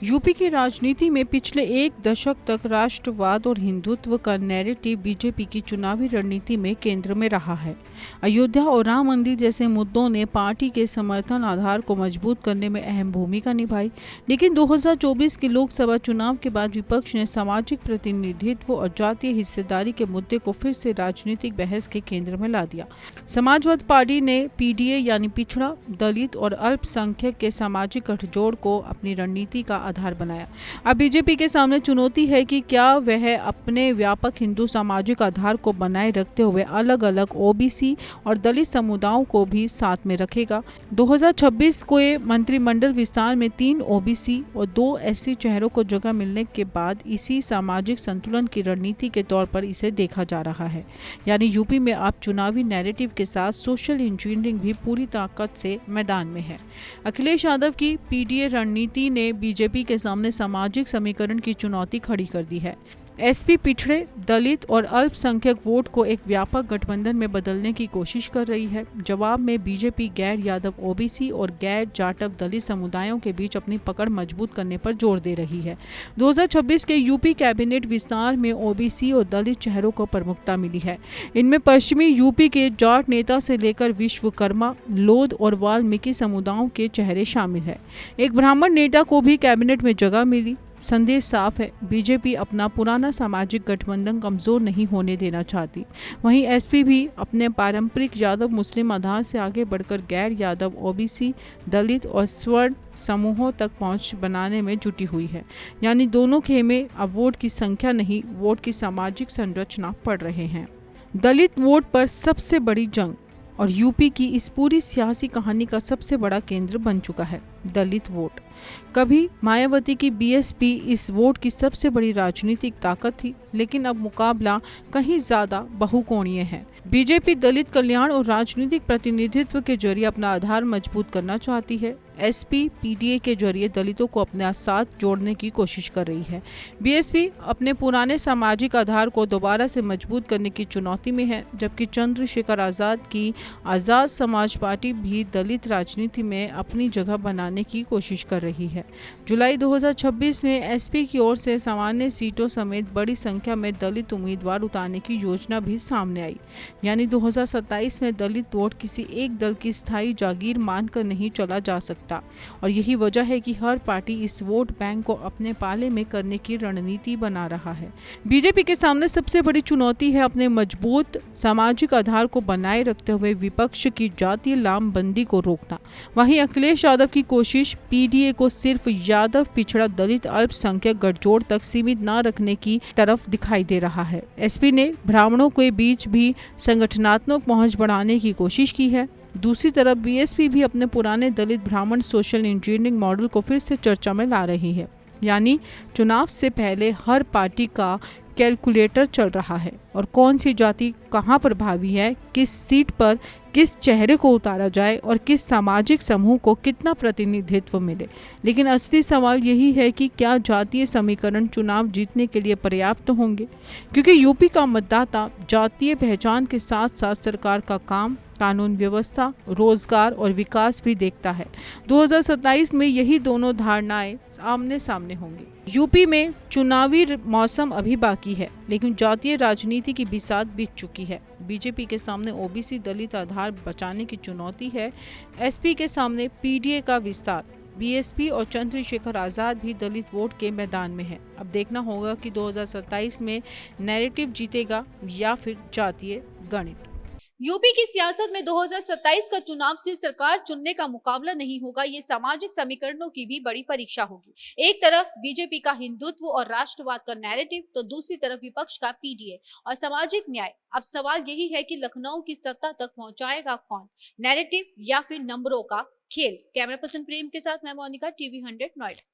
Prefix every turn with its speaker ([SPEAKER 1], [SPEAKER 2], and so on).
[SPEAKER 1] UP की राजनीति में पिछले एक दशक तक राष्ट्रवाद और हिंदुत्व का नैरेटिव बीजेपी की चुनावी रणनीति में केंद्र में रहा है। अयोध्या और राम मंदिर जैसे मुद्दों ने पार्टी के समर्थन आधार को मजबूत करने में अहम भूमिका निभाई, लेकिन 2024 के लोकसभा चुनाव के बाद विपक्ष ने सामाजिक प्रतिनिधित्व और जातीय हिस्सेदारी के मुद्दे को फिर से राजनीतिक बहस के केंद्र में ला दिया। समाजवादी पार्टी ने पीडीए यानी पिछड़ा, दलित और अल्पसंख्यक के सामाजिक गठजोड़ को अपनी रणनीति का आधार बनाया। अब बीजेपी के सामने चुनौती है कि क्या वह अपने व्यापक हिंदू सामाजिक आधार को बनाए रखते हुए अलग अलग ओबीसी और दलित समुदायों को भी साथ में रखेगा। 2026 के मंत्रिमंडल विस्तार में 3 ओबीसी और 2 एससी चेहरों को जगह मिलने के बाद इसी सामाजिक संतुलन की रणनीति के तौर पर इसे देखा जा रहा है। यानी यूपी में अब चुनावी नैरेटिव के साथ सोशल इंजीनियरिंग भी पूरी ताकत से मैदान में है। अखिलेश यादव की पीडीए रणनीति ने बीजेपी के सामने सामाजिक समीकरण की चुनौती खड़ी कर दी है। एसपी पिछड़े, दलित और अल्पसंख्यक वोट को एक व्यापक गठबंधन में बदलने की कोशिश कर रही है। जवाब में बीजेपी गैर यादव ओबीसी और गैर जाटव दलित समुदायों के बीच अपनी पकड़ मजबूत करने पर जोर दे रही है। 2026 के यूपी कैबिनेट विस्तार में ओबीसी और दलित चेहरों को प्रमुखता मिली है। इनमें पश्चिमी यूपी के जाट नेता से लेकर विश्वकर्मा, लोध और वाल्मीकि समुदायों के चेहरे शामिल है। एक ब्राह्मण नेता को भी कैबिनेट में जगह मिली। संदेश साफ है, बीजेपी अपना पुराना सामाजिक गठबंधन कमजोर नहीं होने देना चाहती। वहीं एसपी भी अपने पारंपरिक यादव मुस्लिम आधार से आगे बढ़कर गैर यादव ओबीसी, दलित और स्वर्ण समूहों तक पहुंच बनाने में जुटी हुई है। यानी दोनों खेमे अब वोट की संख्या नहीं, वोट की सामाजिक संरचना पढ़ रहे हैं। दलित वोट पर सबसे बड़ी जंग और यूपी की इस पूरी सियासी कहानी का सबसे बड़ा केंद्र बन चुका है दलित वोट। कभी मायावती की बीएसपी इस वोट की सबसे बड़ी राजनीतिक ताकत थी, लेकिन अब मुकाबला कहीं ज्यादा बहुकोणीय है। बीजेपी दलित कल्याण और राजनीतिक प्रतिनिधित्व के जरिए अपना आधार मजबूत करना चाहती है। एसपी पीडीए के जरिए दलितों को अपने साथ जोड़ने की कोशिश कर रही है। बीएसपी अपने पुराने सामाजिक आधार को दोबारा से मजबूत करने की चुनौती में है, जबकि चंद्रशेखर आजाद की आजाद समाज पार्टी भी दलित राजनीति में अपनी जगह बनाने की कोशिश कर रही है। जुलाई 2026 में एसपी की ओर से सामान्य सीटों समेत बड़ी संख्या में दलित उम्मीदवार उतारने की योजना भी सामने आई। यानी 2027 में दलित वोट किसी एक दल की स्थायी जागीर मानकर नहीं चला जा सकता, और यही वजह है कि हर पार्टी इस वोट बैंक को अपने पाले में करने की रणनीति बना रहा है। बीजेपी के सामने सबसे बड़ी चुनौती है अपने मजबूत सामाजिक आधार को बनाए रखते हुए विपक्ष की जातीय लामबंदी को रोकना। वहीं अखिलेश यादव की कोशिश पीडीए को सिर्फ यादव, पिछड़ा, दलित, अल्पसंख्यक गठजोड़ तक सीमित न रखने की तरफ दिखाई दे रहा है। एसपी ने ब्राह्मणों के बीच भी संगठनात्मक पहुंच बढ़ाने की कोशिश की है। दूसरी तरफ बीएसपी भी अपने पुराने दलित ब्राह्मण सोशल इंजीनियरिंग मॉडल को फिर से चर्चा में ला रही है। यानी चुनाव से पहले हर पार्टी का कैलकुलेटर चल रहा है और कौन सी जाति कहां प्रभावी है, किस सीट पर किस चेहरे को उतारा जाए और किस सामाजिक समूह को कितना प्रतिनिधित्व मिले। लेकिन असली सवाल यही है कि क्या जातीय समीकरण चुनाव जीतने के लिए पर्याप्त होंगे, क्योंकि यूपी का मतदाता जातीय पहचान के साथ साथ सरकार का काम, कानून व्यवस्था, रोजगार और विकास भी देखता है। 2027 में यही दोनों धारणाएं आमने सामने होंगी। यूपी में चुनावी मौसम अभी बाकी है, लेकिन जातीय राजनीति की बिसात बीत चुकी है। बीजेपी के सामने ओबीसी दलित आधार बचाने की चुनौती है। एसपी के सामने पीडीए का विस्तार। बीएसपी और चंद्रशेखर आजाद भी दलित वोट के मैदान में है। अब देखना होगा कि 2027 में नैरेटिव जीतेगा या फिर जातीय गणित।
[SPEAKER 2] यूपी की सियासत में 2027 का चुनाव सिर्फ सरकार चुनने का मुकाबला नहीं होगा, ये सामाजिक समीकरणों की भी बड़ी परीक्षा होगी। एक तरफ बीजेपी का हिंदुत्व और राष्ट्रवाद का नैरेटिव, तो दूसरी तरफ विपक्ष का पीडीए और सामाजिक न्याय। अब सवाल यही है कि लखनऊ की सत्ता तक पहुंचाएगा कौन, नैरेटिव या फिर नंबरों का खेल। कैमरा पर्सन प्रेम के साथ मैं मोनिका, टीवी 100 नोएडा।